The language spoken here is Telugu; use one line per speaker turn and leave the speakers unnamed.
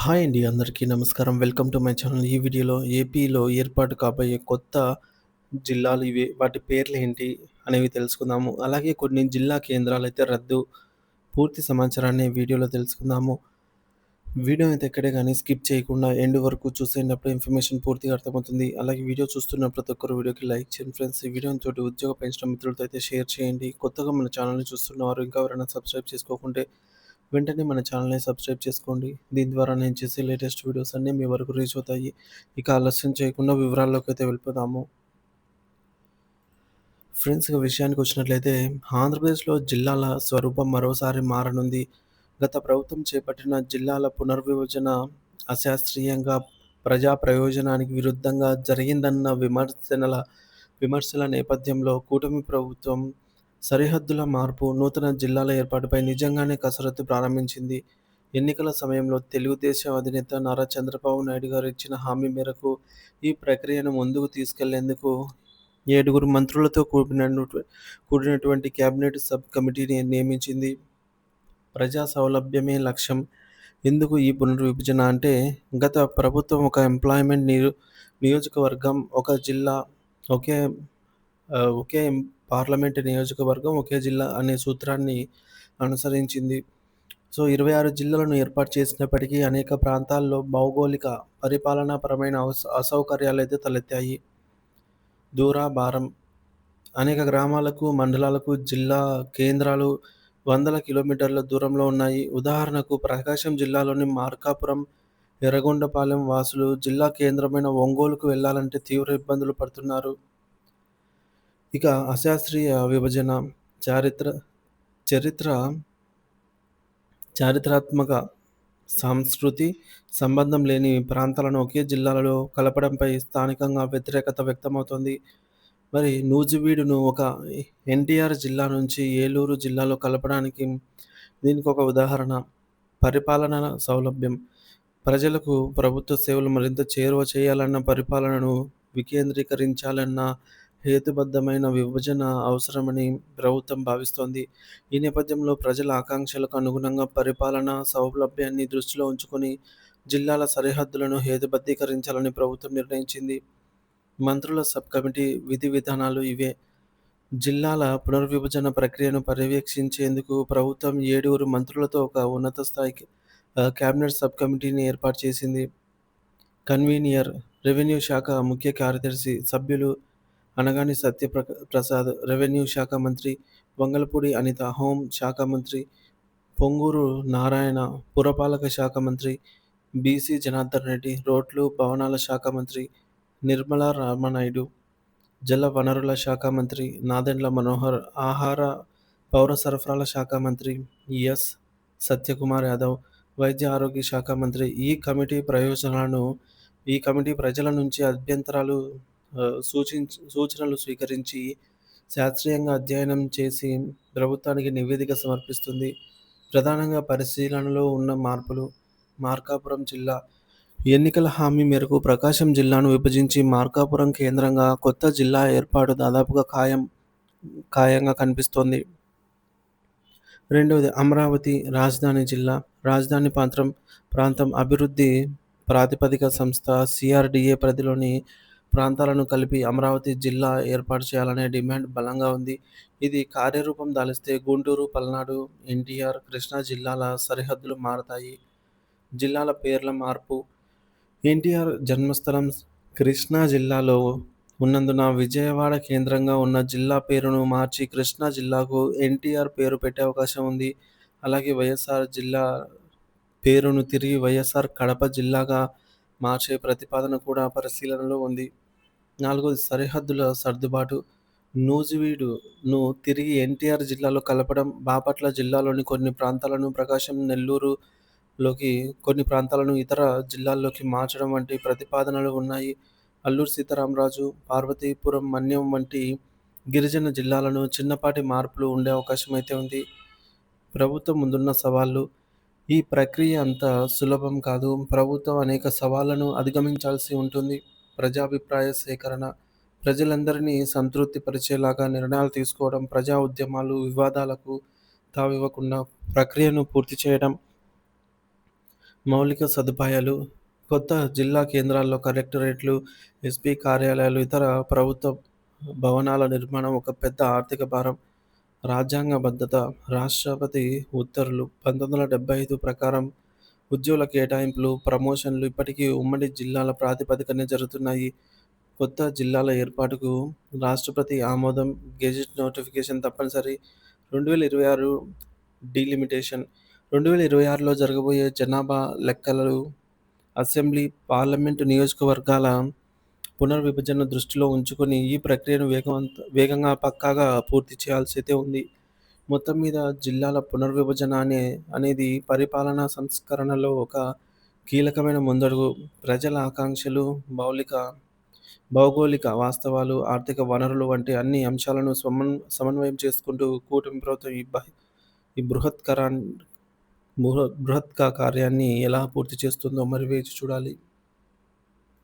హాయ్ అండి. అందరికీ నమస్కారం. Welcome to my channel. ఈ వీడియోలో ఏపీలో ఏర్పాటు కాబోయే కొత్త జిల్లాలు ఇవి. వాటి పేర్లేంటి అనేవి తెలుసుకుందాము. అలాగే కొన్ని జిల్లా కేంద్రాలైతే రద్దు. పూర్తి సమాచారాన్ని వీడియోలో తెలుసుకుందాము. వీడియో అయితే ఎక్కడే గానీ స్కిప్ చేయకుండా ఎండ్ వరకు చూసేయండి. అప్పుడే ఇన్ఫర్మేషన్ పూర్తిగా అర్థమవుతుంది. అలాగే వీడియో చూస్తున్న ప్రతి ఒక్కరు వీడియోకి లైక్ చేయండి ఫ్రెండ్స్. ఈ వీడియోని తోటి ఉద్యోగ పెంచిన మిత్రులతో అయితే షేర్ చేయండి. కొత్తగా మన ఛానల్‌ని చూస్తున్నవారు ఇంకా ఎవరైనా సబ్స్క్రైబ్ చేసుకోకుంటే వెంటనే మన ఛానల్‌ని సబ్స్క్రైబ్ చేసుకోండి. దీని ద్వారా నేను చేసే లేటెస్ట్ వీడియోస్ అన్నీ మీ వరకు రీచ్ అవుతాయి. ఇక ఆలస్యం చేయకుండా వివరాల్లోకైతే వెళ్ళిపోదాము. ఫ్రెండ్స్ ఇక విషయానికొచ్చినట్లయితే ఆంధ్రప్రదేశ్‌లో జిల్లాల స్వరూపం మరోసారి మారనుంది. గత ప్రభుత్వం చేపట్టిన జిల్లాల పునర్విభజన అశాస్త్రీయంగా, ప్రజా ప్రయోజనానికి విరుద్ధంగా జరిగిందన్న విమర్శల నేపథ్యంలో కూటమి ప్రభుత్వం సరిహద్దుల మార్పు, నూతన జిల్లాల ఏర్పాటుపై నిజంగానే కసరత్తు ప్రారంభించింది. ఎన్నికల సమయంలో తెలుగుదేశం అధినేత నారా చంద్రబాబు నాయుడు గారు ఇచ్చిన హామీ మేరకు ఈ ప్రక్రియను ముందుకు తీసుకెళ్లేందుకు 7 మంత్రులతో కూడినటువంటి కేబినెట్ సబ్ కమిటీని నియమించింది. ప్రజా సౌలభ్యమే లక్ష్యం. ఎందుకు ఈ పునర్విభజన అంటే, గత ప్రభుత్వం ఒక ఎంప్లాయ్‌మెంట్ నియోజకవర్గం, ఒక జిల్లా, ఒకే ఒకే పార్లమెంటు నియోజకవర్గం, ఒకే జిల్లా అనే సూత్రాన్ని అనుసరించింది. సో, 26 జిల్లాలను ఏర్పాటు చేసినప్పటికీ అనేక ప్రాంతాల్లో భౌగోళిక, పరిపాలనాపరమైన అసౌకర్యాలైతే తలెత్తాయి. దూరాభారం. అనేక గ్రామాలకు, మండలాలకు జిల్లా కేంద్రాలు వందల కిలోమీటర్ల దూరంలో ఉన్నాయి. ఉదాహరణకు ప్రకాశం జిల్లాలోని మార్కాపురం, ఎర్రగొండపాలెం వాసులు జిల్లా కేంద్రమైన ఒంగోలుకు వెళ్లాలంటే తీవ్ర ఇబ్బందులు పడుతున్నారు. ఇక అశాస్త్రీయ విభజన, చారిత్ర చరిత్ర చారిత్రాత్మక, సంస్కృతి సంబంధం లేని ప్రాంతాలను ఒకే జిల్లాలలో కలపడంపై స్థానికంగా వ్యతిరేకత వ్యక్తమవుతోంది. మరి నూజివీడును ఒక ఎన్టీఆర్ జిల్లా నుంచి ఏలూరు జిల్లాలో కలపడానికి దీనికొక ఉదాహరణ. పరిపాలన సౌలభ్యం. ప్రజలకు ప్రభుత్వ సేవలు మరింత చేరువ చేయాలన్న, పరిపాలనను వికేంద్రీకరించాలన్న హేతుబద్ధమైన విభజన అవసరమని ప్రభుత్వం భావిస్తోంది. ఈ నేపథ్యంలో ప్రజల ఆకాంక్షలకు అనుగుణంగా పరిపాలనా సౌలభ్యాన్ని దృష్టిలో ఉంచుకొని జిల్లాల సరిహద్దులను హేతుబద్ధీకరించాలని ప్రభుత్వం నిర్ణయించింది. మంత్రుల సబ్ కమిటీ విధి విధానాలు ఇవే. జిల్లాల పునర్విభజన ప్రక్రియను పర్యవేక్షించేందుకు ప్రభుత్వం 7 మంత్రులతో ఒక ఉన్నత స్థాయి కేబినెట్ సబ్ కమిటీని ఏర్పాటు చేసింది. కన్వీనియర్, రెవెన్యూ శాఖ ముఖ్య కార్యదర్శి. సభ్యులు అనగాని ప్రసాద్, రెవెన్యూ శాఖ మంత్రి; వంగలపూడి అనిత, హోం శాఖ మంత్రి; పొంగూరు నారాయణ, పురపాలక శాఖ మంత్రి; బీసీ జనార్దన్ రెడ్డి, రోడ్లు, భవనాల శాఖ మంత్రి; నిర్మలా రామనాయుడు, జల వనరుల శాఖ మంత్రి; నాదెండ్ల మనోహర్, ఆహార, పౌర సరఫరాల శాఖ మంత్రి; ఎస్. సత్యకుమార్ యాదవ్, వైద్య ఆరోగ్య శాఖ మంత్రి. ఈ కమిటీ ప్రజల నుంచి అభ్యంతరాలు, సూచనలు స్వీకరించి శాస్త్రీయంగా అధ్యయనం చేసి ప్రభుత్వానికి నివేదిక సమర్పిస్తుంది. ప్రధానంగా పరిశీలనలో ఉన్న మార్పులు. మార్కాపురం జిల్లా. ఎన్నికల హామీ మేరకు ప్రకాశం జిల్లాను విభజించి మార్కాపురం కేంద్రంగా కొత్త జిల్లా ఏర్పాటు దాదాపుగా ఖాయంగా కనిపిస్తోంది. రెండవది అమరావతి రాజధాని జిల్లా. రాజధాని ప్రాంతం అభివృద్ధి ప్రాతిపదిక సంస్థ (సిఆర్‌డిఏ) పరిధిలోని ప్రాంతాలను కలిపి అమరావతి జిల్లా ఏర్పాటు చేయాలనే డిమాండ్ బలంగా ఉంది. ఇది కార్యరూపం దాల్చితే గుంటూరు, పల్నాడు, ఎన్టీఆర్, కృష్ణా జిల్లాల సరిహద్దులు మారతాయి. జిల్లాల పేర్ల మార్పు. ఎన్టీఆర్ జన్మస్థలం కృష్ణా జిల్లాలో ఉన్నందున విజయవాడ కేంద్రంగా ఉన్న జిల్లా పేరును మార్చి కృష్ణా జిల్లాకు ఎన్టీఆర్ పేరు పెట్టే అవకాశం ఉంది. అలాగే వైఎస్ఆర్ జిల్లా పేరును తిరిగి వైఎస్ఆర్ కడప జిల్లాగా మార్చే ప్రతిపాదన కూడా పరిశీలనలో ఉంది. నాలుగోది సరిహద్దుల సర్దుబాటు. నూజివీడును తిరిగి ఎన్టీఆర్ జిల్లాలో కలపడం, బాపట్ల జిల్లాలోని కొన్ని ప్రాంతాలను ప్రకాశం, నెల్లూరులోకి, కొన్ని ప్రాంతాలను ఇతర జిల్లాల్లోకి మార్చడం వంటి ప్రతిపాదనలు ఉన్నాయి. అల్లూరి సీతారామరాజు, పార్వతీపురం మన్యం వంటి గిరిజన జిల్లాలను చిన్నపాటి మార్పులు ఉండే అవకాశం అయితే ఉంది. ప్రభుత్వం ముందున్న సవాళ్లు. ఈ ప్రక్రియ అంత సులభం కాదు. ప్రభుత్వం అనేక సవాళ్లను అధిగమించాల్సి ఉంటుంది. ప్రజాభిప్రాయ సేకరణ. ప్రజలందరినీ సంతృప్తిపరిచేలాగా నిర్ణయాలు తీసుకోవడం, ప్రజా ఉద్యమాలు, వివాదాలకు తావివ్వకుండా ప్రక్రియను పూర్తి చేయడం. మౌలిక సదుపాయాలు కొత్త జిల్లా కేంద్రాల్లో కలెక్టరేట్లు, ఎస్పీ కార్యాలయాలు, ఇతర ప్రభుత్వ భవనాల నిర్మాణం ఒక పెద్ద ఆర్థిక భారం. రాజ్యాంగ భద్రత రాష్ట్రపతి ఉత్తర్వులు 1975 ప్రకారం ఉద్యోగుల కేటాయింపులు, ప్రమోషన్లు ఇప్పటికీ ఉమ్మడి జిల్లాల ప్రాతిపదికనే జరుగుతున్నాయి. కొత్త జిల్లాల ఏర్పాటుకు రాష్ట్రపతి ఆమోదం, గెజిట్ నోటిఫికేషన్ తప్పనిసరి. 2026 డీలిమిటేషన్ 2026లో జరగబోయే జనాభా లెక్కలు, అసెంబ్లీ, పార్లమెంటు నియోజకవర్గాల పునర్విభజనను దృష్టిలో ఉంచుకొని ఈ ప్రక్రియను వేగంగా పక్కాగా పూర్తి చేయాల్సి ఉంది. మొత్తం మీద జిల్లాల పునర్విభజన అనేది పరిపాలనా సంస్కరణలో ఒక కీలకమైన ముందడుగు. ప్రజల ఆకాంక్షలు, భౌగోళిక వాస్తవాలు, ఆర్థిక వనరులు వంటి అన్ని అంశాలను సమన్వయం చేసుకుంటూ కూటమి ప్రభుత్వం ఈ బృహత్క కార్యాన్ని ఎలా పూర్తి చేస్తుందో మరి వేచి చూడాలి.